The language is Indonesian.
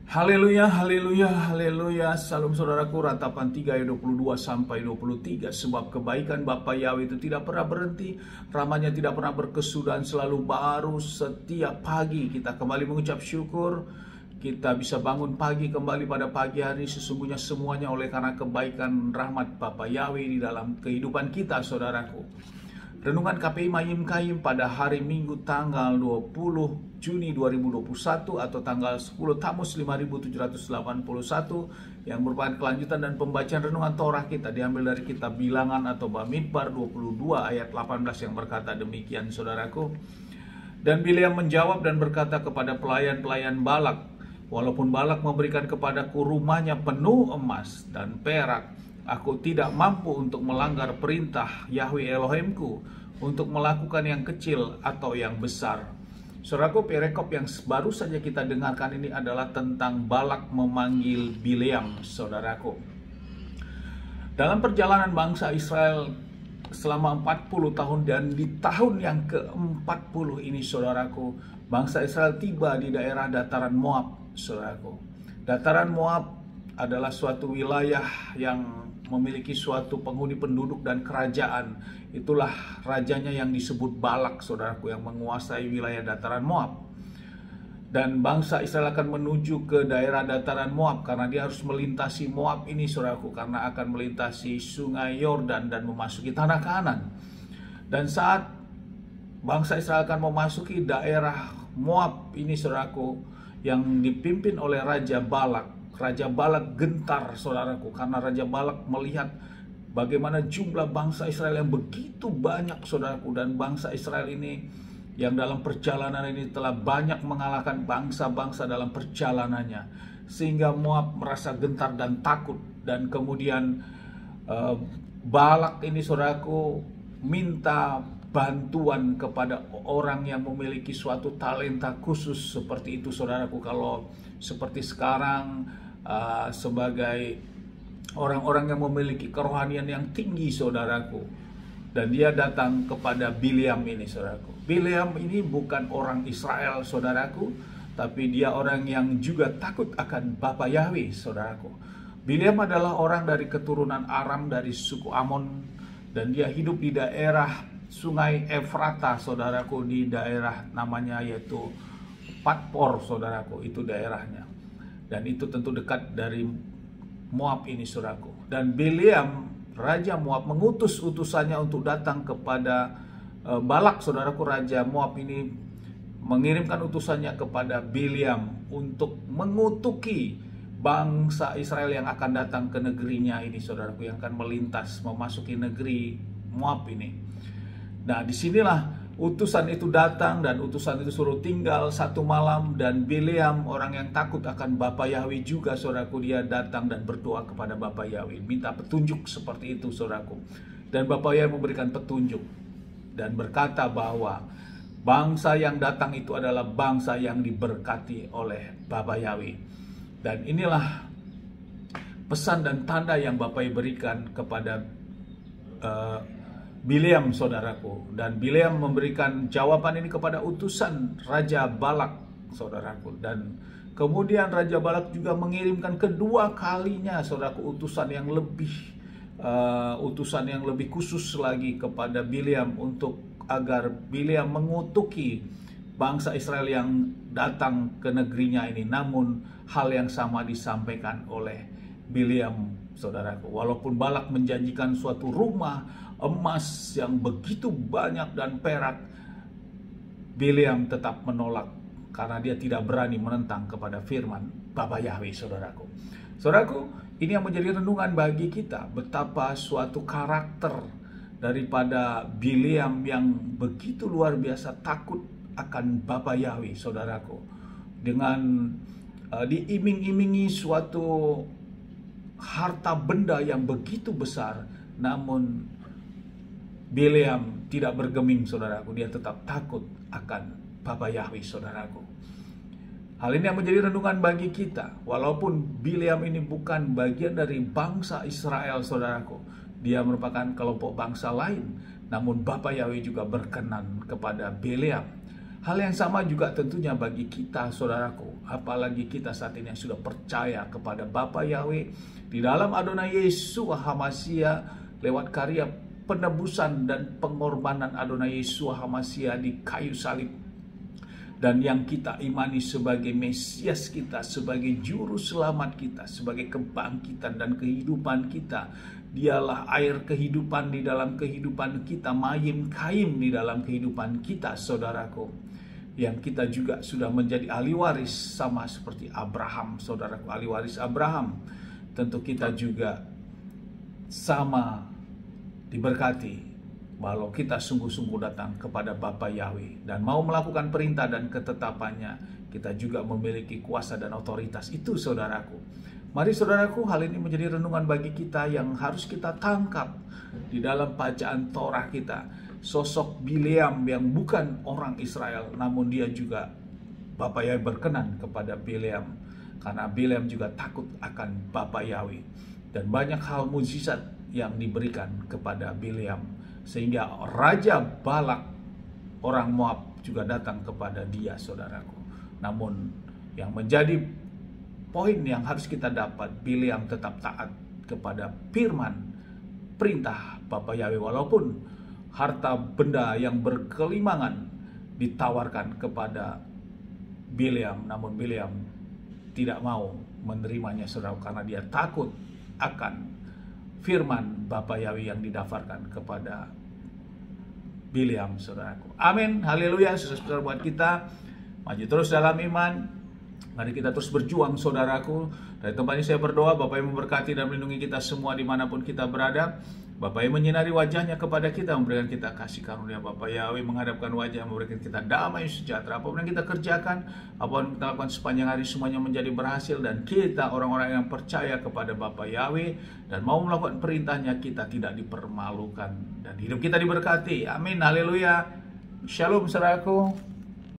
Haleluya, haleluya, haleluya. Salam saudaraku, ratapan 3 ayat 22 sampai 23. Sebab kebaikan Bapa Yahweh itu tidak pernah berhenti, rahmatnya tidak pernah berkesudahan, selalu baru setiap pagi. Kita kembali mengucap syukur, kita bisa bangun pagi kembali pada pagi hari. Sesungguhnya semuanya oleh karena kebaikan rahmat Bapa Yahweh di dalam kehidupan kita, saudaraku. Renungan KPI Mayim Kaim pada hari Minggu tanggal 20 Juni 2021 atau tanggal 10 Tamus 5781 yang merupakan kelanjutan dan pembacaan renungan Torah kita diambil dari kitab Bilangan atau Bamidbar 22 ayat 18 yang berkata demikian, saudaraku. Dan Bileam menjawab dan berkata kepada pelayan-pelayan Balak, walaupun Balak memberikan kepadaku rumahnya penuh emas dan perak, aku tidak mampu untuk melanggar perintah Yahweh Elohimku untuk melakukan yang kecil atau yang besar. Saudaraku, perekop yang baru saja kita dengarkan ini adalah tentang Balak memanggil Bileam, saudaraku. Dalam perjalanan bangsa Israel selama 40 tahun dan di tahun yang ke-40 ini, saudaraku, bangsa Israel tiba di daerah dataran Moab, saudaraku. Dataran Moab adalah suatu wilayah yang memiliki suatu penghuni penduduk dan kerajaan. Itulah rajanya yang disebut Balak, saudaraku, yang menguasai wilayah dataran Moab. Dan bangsa Israel akan menuju ke daerah dataran Moab karena dia harus melintasi Moab ini, saudaraku, karena akan melintasi sungai Yordan dan memasuki tanah Kanaan. Dan saat bangsa Israel akan memasuki daerah Moab ini, saudaraku, yang dipimpin oleh Raja Balak, Raja Balak gentar, saudaraku, karena Raja Balak melihat bagaimana jumlah bangsa Israel yang begitu banyak, saudaraku, dan bangsa Israel ini yang dalam perjalanan ini telah banyak mengalahkan bangsa-bangsa dalam perjalanannya, sehingga Moab merasa gentar dan takut. Dan kemudian Balak ini, saudaraku, minta bantuan kepada orang yang memiliki suatu talenta khusus seperti itu, saudaraku. Kalau seperti sekarang sebagai orang-orang yang memiliki kerohanian yang tinggi, saudaraku. Dan dia datang kepada Bileam ini, saudaraku. Bileam ini bukan orang Israel, saudaraku, tapi dia orang yang juga takut akan Bapa Yahweh, saudaraku. Bileam adalah orang dari keturunan Aram, dari suku Amon, dan dia hidup di daerah sungai Efrata, saudaraku, di daerah namanya yaitu Patpor, saudaraku, itu daerahnya. Dan itu tentu dekat dari Moab ini, saudaraku. Dan Bileam, Raja Moab, mengutus utusannya untuk datang kepada Balak, saudaraku. Raja Moab ini mengirimkan utusannya kepada Bileam untuk mengutuki bangsa Israel yang akan datang ke negerinya ini, saudaraku, yang akan melintas memasuki negeri Moab ini. Nah, disinilah utusan itu datang, dan utusan itu suruh tinggal 1 malam. Dan Bileam, orang yang takut akan Bapa Yahweh juga, saudaraku, dia datang dan berdoa kepada Bapa Yahweh, minta petunjuk seperti itu, saudaraku. Dan Bapa Yahweh memberikan petunjuk dan berkata bahwa bangsa yang datang itu adalah bangsa yang diberkati oleh Bapa Yahweh. Dan inilah pesan dan tanda yang Bapa Yahweh berikan kepada Bileam, saudaraku. Dan Bileam memberikan jawaban ini kepada utusan Raja Balak, saudaraku. Dan kemudian Raja Balak juga mengirimkan kedua kalinya, saudaraku, utusan yang lebih khusus lagi kepada Bileam untuk agar Bileam mengutuki bangsa Israel yang datang ke negerinya ini. Namun hal yang sama disampaikan oleh Bileam, saudaraku. Walaupun Balak menjanjikan suatu rumah emas yang begitu banyak dan perak, Bileam tetap menolak karena dia tidak berani menentang kepada firman Bapa Yahweh, saudaraku. Saudaraku, ini yang menjadi renungan bagi kita, betapa suatu karakter daripada Bileam yang begitu luar biasa takut akan Bapa Yahweh, saudaraku. Dengan diiming-imingi suatu harta benda yang begitu besar, namun Bileam tidak bergeming, saudaraku. Dia tetap takut akan Bapa Yahweh, saudaraku. Hal ini yang menjadi renungan bagi kita. Walaupun Bileam ini bukan bagian dari bangsa Israel, saudaraku, dia merupakan kelompok bangsa lain, namun Bapa Yahweh juga berkenan kepada Bileam. Hal yang sama juga tentunya bagi kita, saudaraku, apalagi kita saat ini yang sudah percaya kepada Bapa Yahweh di dalam Adonai Yesus HaMashiach lewat karya penebusan dan pengorbanan Adonai Yesus HaMashiach di kayu salib, dan yang kita imani sebagai Mesias kita, sebagai juru selamat kita, sebagai kebangkitan dan kehidupan kita. Dialah air kehidupan di dalam kehidupan kita, mayim kaim di dalam kehidupan kita, saudaraku. Yang kita juga sudah menjadi ahli waris sama seperti Abraham, saudaraku, ahli waris Abraham. Tentu kita juga sama diberkati walau kita sungguh-sungguh datang kepada Bapa Yahweh dan mau melakukan perintah dan ketetapannya, kita juga memiliki kuasa dan otoritas itu, saudaraku. Mari saudaraku, hal ini menjadi renungan bagi kita yang harus kita tangkap di dalam bacaan Torah kita. Sosok Bileam yang bukan orang Israel, namun dia juga Bapa Yahweh berkenan kepada Bileam, karena Bileam juga takut akan Bapa Yahweh. Dan banyak hal mukjizat yang diberikan kepada Bileam, sehingga Raja Balak orang Moab juga datang kepada dia, saudaraku. Namun yang menjadi poin yang harus kita dapat, Bileam tetap taat kepada firman perintah Bapa Yahweh, walaupun harta benda yang berkelimangan ditawarkan kepada Bileam, namun Bileam tidak mau menerimanya, saudara, karena dia takut akan firman Bapa Yahweh yang didasarkan kepada Bileam, saudaraku. Amin, haleluya. Sukses buat kita, maju terus dalam iman. Mari kita terus berjuang, saudaraku. Dari tempat ini saya berdoa, Bapak yang memberkati dan melindungi kita semua dimanapun kita berada. Bapak yang menyinari wajahnya kepada kita, memberikan kita kasih karunia. Bapak Yahweh menghadapkan wajah, memberikan kita damai sejahtera. Apapun yang kita kerjakan, apapun yang kita lakukan sepanjang hari, semuanya menjadi berhasil. Dan kita orang-orang yang percaya kepada Bapak Yahweh dan mau melakukan perintahnya, kita tidak dipermalukan. Dan hidup kita diberkati. Amin, haleluya. Shalom, saudaraku.